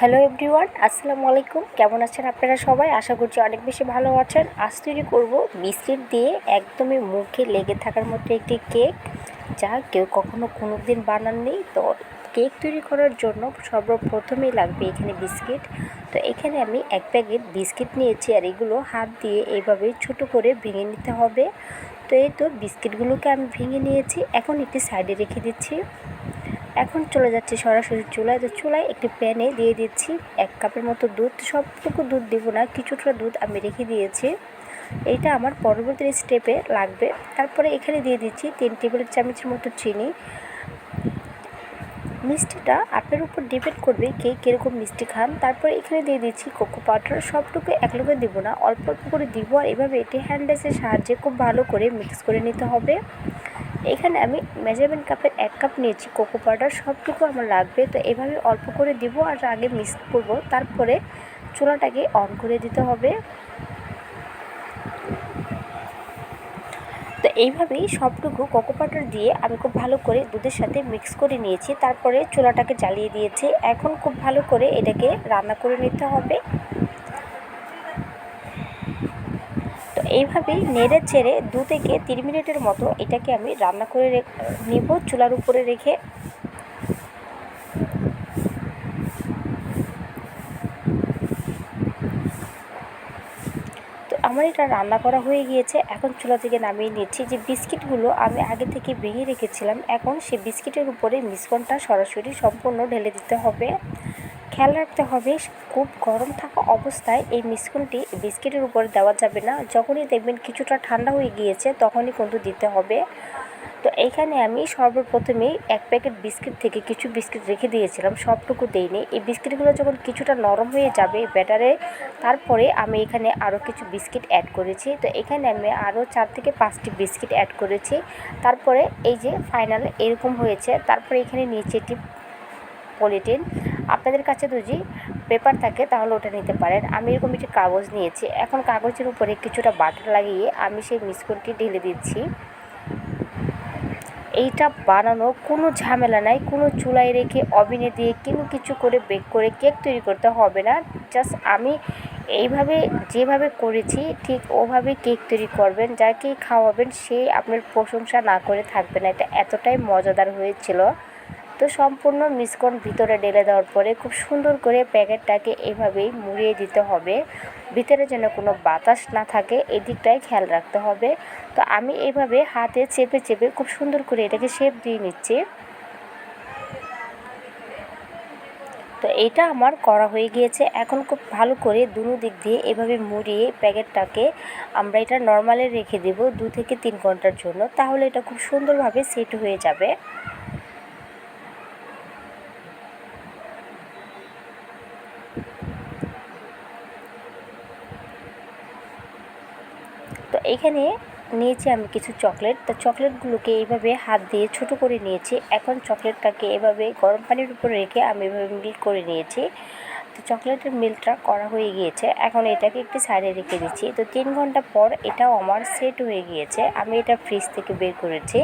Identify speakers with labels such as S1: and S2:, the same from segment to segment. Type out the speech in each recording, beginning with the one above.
S1: Hello everyone, আসসালামু আলাইকুম। কেমন আছেন আপনারা সবাই? আশা করছি অনেক বেশি ভালো আছেন। আজ তৈরি করব বিস্কিট দিয়ে একদমই মুখে লেগে থাকার মতো একটি কেক, যা কেউ কখনো কোনো দিন বানাননি। তো কেক তৈরি করার জন্য সর্বপ্রথমেই লাগবে এখানে বিস্কিট। তো এখানে আমি এক প্যাকেট বিস্কিট নিয়েছি, আর এগুলো হাত দিয়ে এইভাবে ছোটো করে ভেঙে নিতে হবে। তো এই তো বিস্কিটগুলোকে আমি ভেঙে নিয়েছি, এখন একটি সাইডে রেখে দিচ্ছি। এখন চলে যাচ্ছি সরাসরি চুলায়। তো চুলায় একটি প্যানে দিয়ে দিচ্ছি 1 কাপের মতো দুধ। সবটুকু দুধ দেবো না, কিছুটা দুধ আমি রেখে দিয়েছি। এইটা আমার পরবর্তী স্টেপে লাগবে। তারপরে এখানে দিয়ে দিচ্ছি 3 টেবিল চামচের মতো চিনি। মিষ্টিটা আপনার উপর ডিপেন্ড করবে কে কীরকম মিষ্টি খান। তারপরে এখানে দিয়ে দিচ্ছি কোকো পাউডার। সবটুকু একলগে দেবো না, অল্প অল্প করে দিব, আর এভাবে এটি হ্যান্ডেসের সাহায্যে খুব ভালো করে মিক্স করে নিতে হবে। এখানে আমি মেজারমেন্ট কাপের 1 কাপ নিয়েছি কোকো পাউডার, সবটুকু আমার লাগবে। তো এভাবে অল্প করে দিব আর আগে মিক্স করব, তারপরে চুলাটাকে অন করে দিতে হবে। তো এইভাবেই সবটুকু কোকো পাউডার দিয়ে আমি খুব ভালো করে দুধের সাথে মিক্স করে নিয়েছি। তারপরে চুলাটাকে জ্বালিয়ে দিয়েছি। এখন খুব ভালো করে এটাকে রান্না করে নিতে হবে। তো এইভাবেই নেড়ে চেড়ে 2 থেকে 3 মিনিটের মতো এটাকে আমি রান্না করে নিব চুলার উপরে রেখে। তো আমার এটা রান্না করা হয়ে গিয়েছে, এখন চুলা থেকে নামিয়ে নিচ্ছি। যে বিস্কিটগুলো আমি আগে থেকে ভেঙে রেখেছিলাম, এখন সেই বিস্কিটের উপরে মিশ্রণটা সরাসরি সম্পূর্ণ ঢেলে দিতে হবে। খেয়াল রাখতে হবে খুব গরম থাকা অবস্থায় এই মিশ্রণটি বিস্কিটের উপরে দেওয়া যাবে না। যখনই দেখবেন কিছুটা ঠান্ডা হয়ে গিয়েছে তখনই কিন্তু দিতে হবে। তো এইখানে আমি সর্বপ্রথমেই 1 প্যাকেট বিস্কিট থেকে কিছু বিস্কিট রেখে দিয়েছিলাম, সবটুকু দেইনি। এই বিস্কিটগুলো যখন কিছুটা নরম হয়ে যাবে ব্যাটারে, তারপরে আমি এখানে আরও কিছু বিস্কিট অ্যাড করেছি। তো এখানে আমি আরও 4 থেকে 5টি বিস্কিট অ্যাড করেছি। তারপরে এই যে ফাইনাল এরকম হয়েছে। তারপরে এখানে নিচে একটি পলিথিন, আপনাদের কাছে যদি পেপার থাকে তাহলে ওটা নিতে পারেন। আমি এরকম একটি কাগজ নিয়েছি। এখন কাগজের উপরে কিছুটা বাটার লাগিয়ে আমি সেই মিশ্রণটি ঢেলে দিচ্ছি। এইটা বানানো কোনো ঝামেলা নাই, কোনো চুলায় রেখে ওভেনে দিয়ে কোনো কিছু করে বেক করে কেক তৈরি করতে হবে না। জাস্ট আমি এইভাবে যেভাবে করেছি ঠিক ওভাবে কেক তৈরি করবেন। যাকে খাওয়াবেন সে আপনার প্রশংসা না করে থাকবে না। এটা এতটাই মজাদার হয়েছিল। তো সম্পূর্ণ মিশ্রণ ভিতরে ঢেলে দেওয়ার পরে খুব সুন্দর করে প্যাকেটটাকে এভাবেই মুড়িয়ে দিতে হবে, ভিতরে যেন কোনো বাতাস না থাকে, এদিকটাই খেয়াল রাখতে হবে। তো আমি এইভাবে হাতে চেপে চেপে খুব সুন্দর করে এটাকে শেপ দিয়ে নিচ্ছি। তো এইটা আমার করা হয়ে গিয়েছে। এখন খুব ভালো করে দুনো দিক দিয়ে এভাবে মুড়িয়ে প্যাকেটটাকে আমরা এটা নর্মালে রেখে দেব 2 থেকে 3 ঘন্টার জন্য, তাহলে এটা খুব সুন্দরভাবে সেট হয়ে যাবে। তো এখানে নিয়েছি আমি কিছু চকলেট। তো চকলেটগুলোকে এইভাবে হাত দিয়ে ছোটো করে নিয়েছি। এখন চকলেটটাকে এভাবে গরম পানির উপরে রেখে আমি এভাবে মিল্ক করে নিয়েছি। তো চকলেটের মিল্কটা করা হয়ে গিয়েছে, এখন এটাকে একটি সাইডে রেখে দিচ্ছি। তো 3 ঘন্টা পর এটাও আমার সেট হয়ে গিয়েছে। আমি এটা ফ্রিজ থেকে বের করেছি।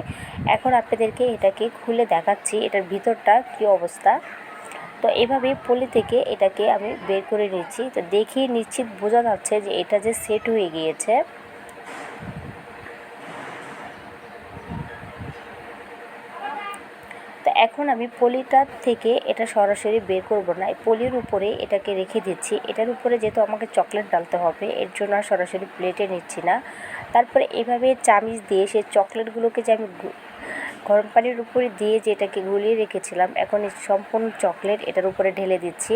S1: এখন আপনাদেরকে এটাকে খুলে দেখাচ্ছি এটার ভিতরটা কী অবস্থা। তো এভাবে পলি থেকে এটাকে আমি বের করে নিচ্ছি। তো দেখি নিশ্চিত বোঝা যাচ্ছে যে এটা যে সেট হয়ে গিয়েছে। তো এখন আমি পলিটা থেকে এটা সরাসরি বের করব না, এই পলির উপরে এটাকে রেখে দিচ্ছি। এটার উপরে যেহেতু আমাকে চকলেট ডালতে হবে, এর জন্য আর সরাসরি প্লেটে নিচ্ছি না। তারপরে এভাবে চামিচ দিয়ে সেই চকলেটগুলোকে যে আমি গরম পানির উপরে দিয়ে যে এটাকে গুলিয়ে রেখেছিলাম, এখন এই সম্পূর্ণ চকলেট এটার উপরে ঢেলে দিচ্ছি।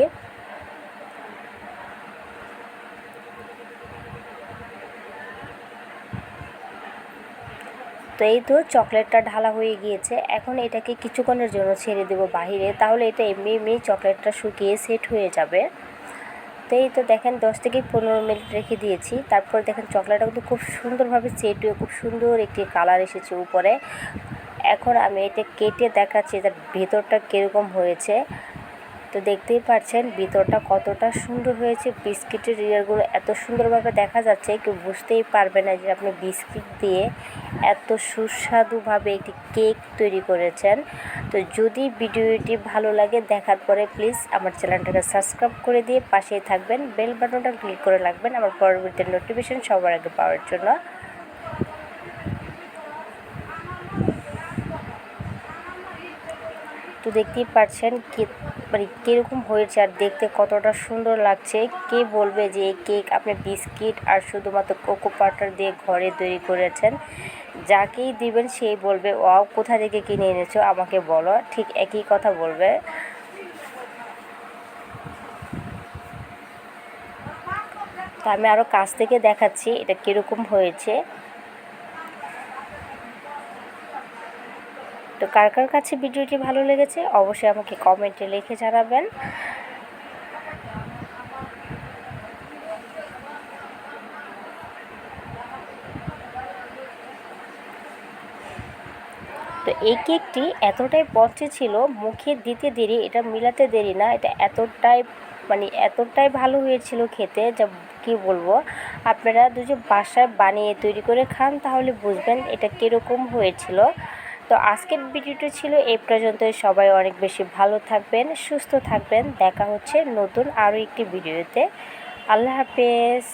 S1: তো এই তো চকলেটটা ঢালা হয়ে গিয়েছে। এখন এটাকে কিছুক্ষণের জন্য ছেড়ে দেবো বাহিরে, তাহলে এটা এমনি এমনি চকলেটটা শুকিয়ে সেট হয়ে যাবে। তো এই তো দেখেন 10 থেকে 15 মিনিট রেখে দিয়েছি। তারপর দেখেন চকলেটটা কিন্তু খুব সুন্দরভাবে সেট হয়ে খুব সুন্দর একটি কালার এসেছে উপরে। এখন আমি এটা কেটে দেখাচ্ছি এটার ভেতরটা কীরকম হয়েছে। তো দেখতেই পাচ্ছেন ভিতরটা কতটা সুন্দর হয়েছে। বিস্কিটের লেয়ারগুলো এত সুন্দরভাবে দেখা যাচ্ছে, কেউ বুঝতেই পারবে না যে আপনি বিস্কিট দিয়ে এত সুস্বাদুভাবে একটি কেক তৈরি করেছেন। তো যদি ভিডিওটি ভালো লাগে দেখার পরে প্লিজ আমার চ্যানেলটাকে সাবস্ক্রাইব করে দিয়ে পাশেই থাকবেন, বেল বাটনটা ক্লিক করে রাখবেন আমার পরবর্তী নোটিফিকেশন সবার আগে পাওয়ার জন্য। তো দেখতেই পাচ্ছেন মানে কীরকম হয়েছে আর দেখতে কতটা সুন্দর লাগছে। কে বলবে যে এই কেক আপনি বিস্কিট আর শুধুমাত্র কোকো পাউডার দিয়ে ঘরে তৈরি করেছেন। যাকেই দিবেন সেই বলবে ওয়াও কোথা থেকে কিনে এনেছো আমাকে বলো, ঠিক একই কথা বলবে। তো আমি আরও কাছ থেকে দেখাচ্ছি এটা কীরকম হয়েছে। তো কার কার কাছে ভিডিওটি ভালো লেগেছে অবশ্যই আমাকে কমেন্টে লিখে জানাবেন। তো এই কেকটি এতটাই পচে ছিল, মুখে দিতে দেরি, এটা মিলাতে দেরি না, এটা এতটাই ভালো হয়েছিল খেতে যা কী বলবো। আপনারা দুজন বাসায় বানিয়ে তৈরি করে খান তাহলে বুঝবেন এটা কীরকম হয়েছিল। তো আজকের ভিডিওটি ছিল এই পর্যন্তই। সবাই অনেক বেশি ভালো থাকবেন, সুস্থ থাকবেন। দেখা হচ্ছে নতুন আরও একটি ভিডিওতে। আল্লাহ হাফেজ।